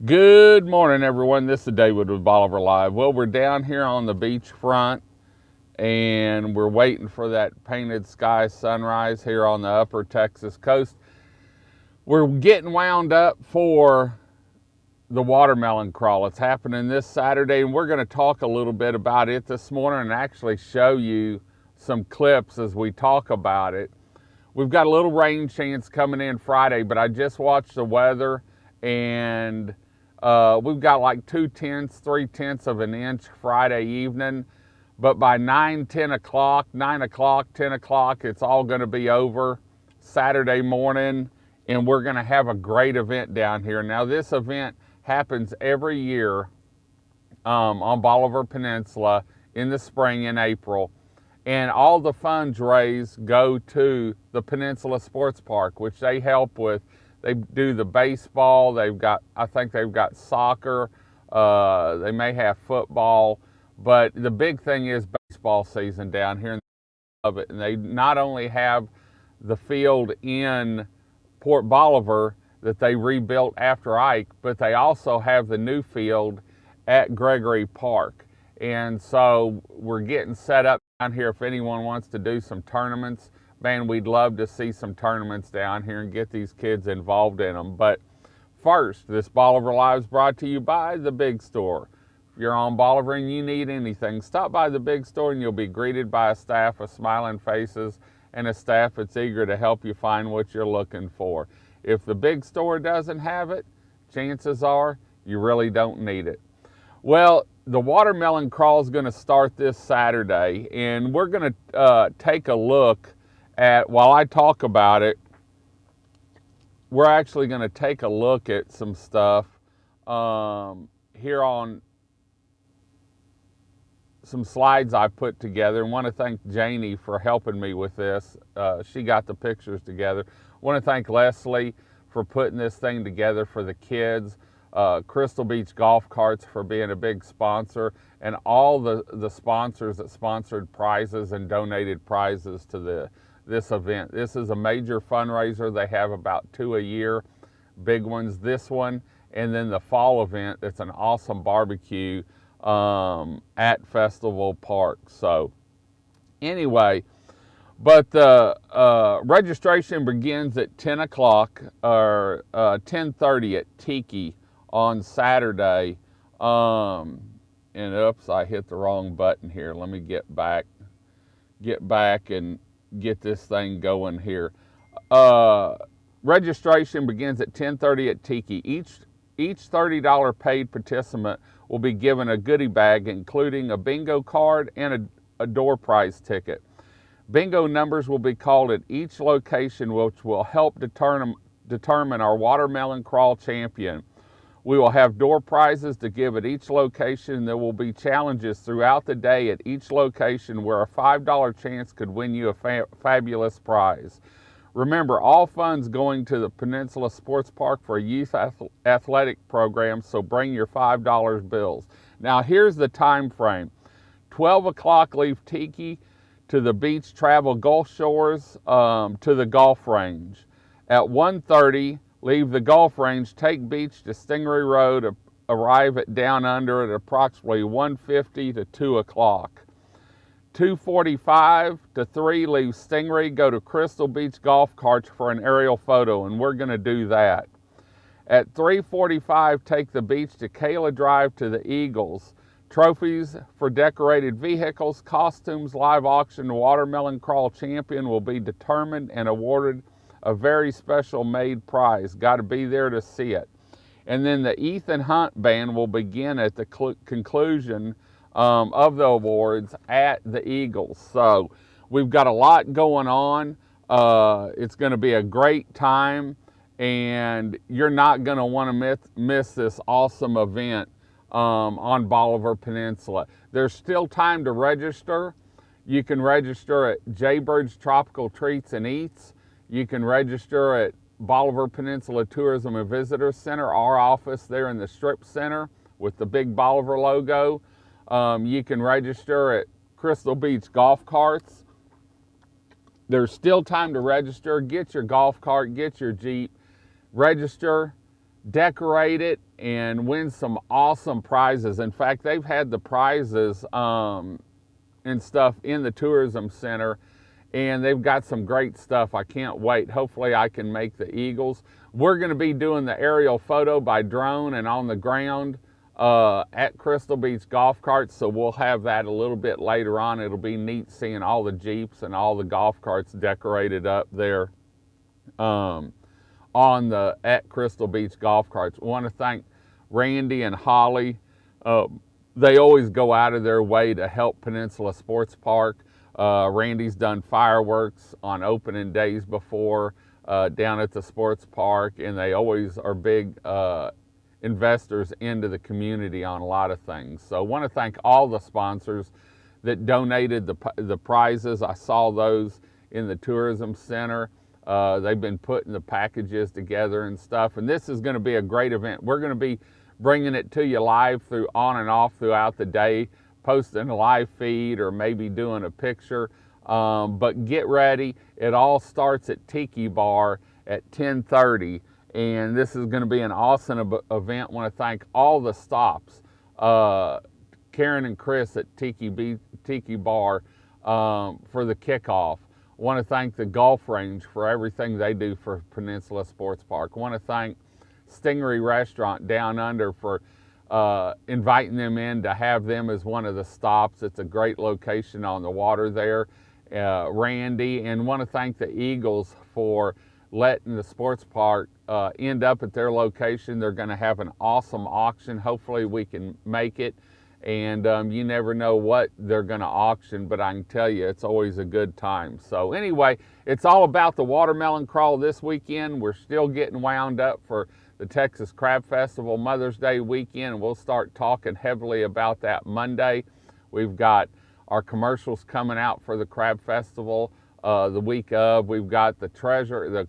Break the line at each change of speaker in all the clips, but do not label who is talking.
Good morning, everyone. This is David with Bolivar Live. Well, we're down here on the beach front, and we're waiting for that painted sky sunrise here on the upper Texas coast. We're getting wound up for the Watermelon Craw. It's happening this Saturday, and we're going to talk a little bit about it this morning and actually show you some clips as we talk about it. We've got a little rain chance coming in Friday, but I just watched the weather, and we've got like 3/10 of an inch Friday evening, but by 9 o'clock, 10 o'clock, it's all going to be over Saturday morning, and we're going to have a great event down here. Now, this event happens every year on Bolivar Peninsula in the spring in April, and all the funds raised go to the Peninsula Sports Park, which they help with. They do the baseball, I think they've got soccer, they may have football, but the big thing is baseball season down here, and they love it. And they not only have the field in Port Bolivar that they rebuilt after Ike, but they also have the new field at Gregory Park. And so we're getting set up down here if anyone wants to do some tournaments. Man, we'd love to see some tournaments down here and get these kids involved in them. But first, this Bolivar Live is brought to you by the Big Store. If you're on Bolivar and you need anything, stop by the Big Store and you'll be greeted by a staff of smiling faces and a staff that's eager to help you find what you're looking for. If the Big Store doesn't have it, chances are you really don't need it. Well, the Watermelon Craw is going to start this Saturday, and we're going to take a look at, while I talk about it, we're actually going to take a look at some stuff here on some slides I put together. I want to thank Janie for helping me with this. She got the pictures together. I want to thank Leslie for putting this thing together for the kids. Crystal Beach Golf Carts for being a big sponsor, and all the sponsors that sponsored prizes and donated prizes to this event. This is a major fundraiser. They have about 2 a year, big ones, this one, and then the fall event. It's an awesome barbecue at Festival Park. So anyway, but the registration begins at 10 o'clock or 10:30 at Tiki on Saturday. And oops, I hit the wrong button here. Let me get back and get this thing going here. Registration begins at 10:30 at Tiki. Each $30 paid participant will be given a goodie bag, including a bingo card and a door prize ticket. Bingo numbers will be called at each location, which will help determine our Watermelon Craw champion. We will have door prizes to give at each location. There will be challenges throughout the day at each location where a $5 chance could win you a fabulous prize. Remember, all funds going to the Peninsula Sports Park for a youth athletic program, so bring your $5 bills. Now, here's the time frame. 12 o'clock, leave Tiki to the beach, travel Gulf Shores to the golf range. At 1:30, leave the golf range, take beach to Stingray Road, arrive at Down Under at approximately 1:50 to 2 o'clock. 2:45 to 3, leave Stingray, go to Crystal Beach Golf Carts for an aerial photo, and we're going to do that. At 3:45, take the beach to Kayla Drive to the Eagles. Trophies for decorated vehicles, costumes, live auction, Watermelon Craw champion will be determined and awarded a very special made prize. Got to be there to see it. And then the Ethan Hunt Band will begin at the conclusion of the awards at the Eagles. So we've got a lot going on. It's going to be a great time, and you're not going to want to miss this awesome event on Bolivar Peninsula. There's still time to register. You can register at Jaybird's Tropical Treats and Eats. You can register at Bolivar Peninsula Tourism and Visitor Center, our office there in the Strip Center with the big Bolivar logo. You can register at Crystal Beach Golf Carts. There's still time to register. Get your golf cart, get your Jeep, register, decorate it, and win some awesome prizes. In fact, they've had the prizes and stuff in the tourism center, and they've got some great stuff. I can't wait. Hopefully I can make the eagles. We're going to be doing the aerial photo by drone and on the ground at Crystal Beach golf carts, so we'll have that a little bit later on. It'll be neat seeing all the Jeeps and all the golf carts decorated up there at Crystal Beach golf carts. I want to thank Randy and Holly. They always go out of their way to help Peninsula Sports Park. Randy's done fireworks on opening days before down at the sports park, and they always are big investors into the community on a lot of things. So I want to thank all the sponsors that donated the prizes. I saw those in the tourism center. They've been putting the packages together and stuff, and this is going to be a great event. We're going to be bringing it to you live on and off throughout the day, posting a live feed or maybe doing a picture. But get ready. It all starts at Tiki Bar at 10:30, and this is going to be an awesome event. I want to thank all the stops, Karen and Chris at Tiki Bar for the kickoff. I want to thank the golf range for everything they do for Peninsula Sports Park. I want to thank Stingery Restaurant Down Under for inviting them in to have them as one of the stops. It's a great location on the water there. Randy, and want to thank the Eagles for letting the sports park end up at their location. They're going to have an awesome auction. Hopefully we can make it. And you never know what they're going to auction, but I can tell you it's always a good time. So anyway, it's all about the Watermelon Craw this weekend. We're still getting wound up for the Texas Crab Festival Mother's Day weekend. We'll start talking heavily about that Monday. We've got our commercials coming out for the Crab Festival the week of. We've got the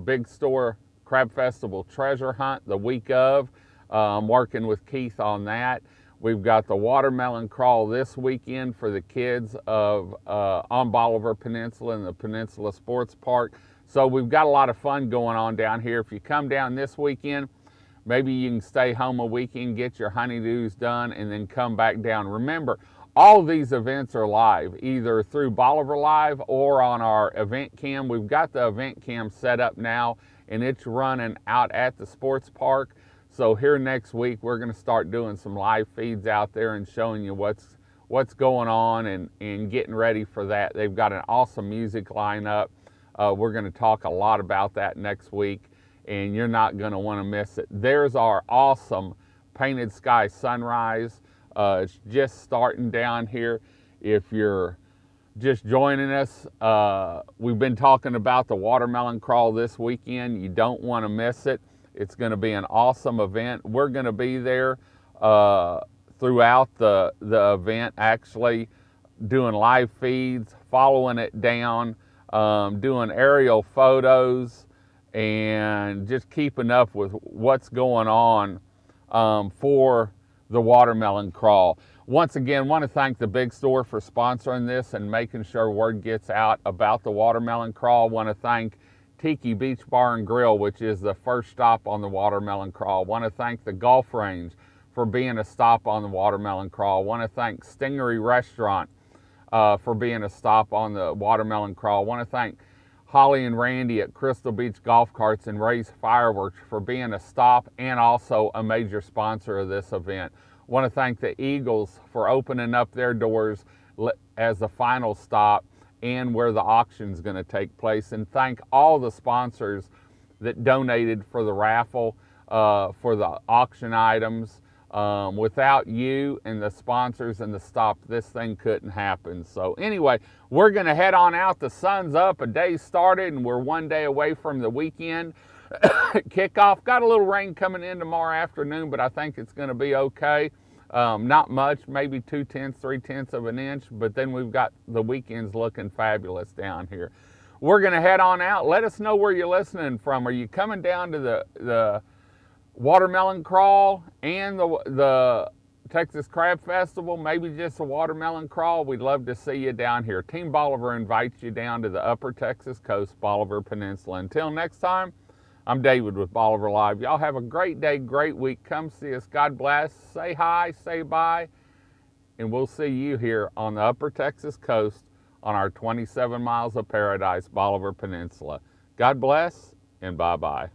Big Store Crab Festival treasure hunt the week of. I'm working with Keith on that. We've got the Watermelon Craw this weekend for the kids on Bolivar Peninsula and the Peninsula Sports Park. So we've got a lot of fun going on down here. If you come down this weekend, maybe you can stay home a weekend, get your honeydews done, and then come back down. Remember, all of these events are live, either through Bolivar Live or on our event cam. We've got the event cam set up now, and it's running out at the sports park. So here next week, we're going to start doing some live feeds out there and showing you what's going on and getting ready for that. They've got an awesome music lineup. We're going to talk a lot about that next week, and you're not going to want to miss it. There's our awesome Painted Sky Sunrise. It's just starting down here. If you're just joining us, we've been talking about the Watermelon Craw this weekend. You don't want to miss it. It's going to be an awesome event. We're going to be there throughout the event, actually doing live feeds, following it down, doing aerial photos, and just keeping up with what's going on for the Watermelon Craw. Once again, want to thank the Big Store for sponsoring this and making sure word gets out about the Watermelon Craw. Want to thank Tiki Beach Bar and Grill, which is the first stop on the Watermelon Craw. Want to thank the golf range for being a stop on the Watermelon Craw. Want to thank Stingery Restaurant for being a stop on the Watermelon Craw. Want to thank Holly and Randy at Crystal Beach Golf Carts and Ray's Fireworks for being a stop and also a major sponsor of this event. Want to thank the Eagles for opening up their doors as the final stop and where the auction is going to take place. And thank all the sponsors that donated for the raffle, for the auction items. Without you and the sponsors and the stop, this thing couldn't happen. So anyway, we're going to head on out. The sun's up, a day started, and we're one day away from the weekend kickoff. Got a little rain coming in tomorrow afternoon, but I think it's going to be okay. Not much, maybe 2/10, 3/10 of an inch, but then we've got the weekends looking fabulous down here. We're going to head on out. Let us know where you're listening from. Are you coming down to the Watermelon Craw and the Texas Crab Festival? Maybe just the Watermelon Craw. We'd love to see you down here. Team Bolivar invites you down to the Upper Texas Coast, Bolivar Peninsula. Until next time, I'm David with Bolivar Live. Y'all have a great day, great week. Come see us. God bless. Say hi, say bye, and we'll see you here on the Upper Texas coast on our 27 miles of paradise, Bolivar Peninsula. God bless, and bye-bye.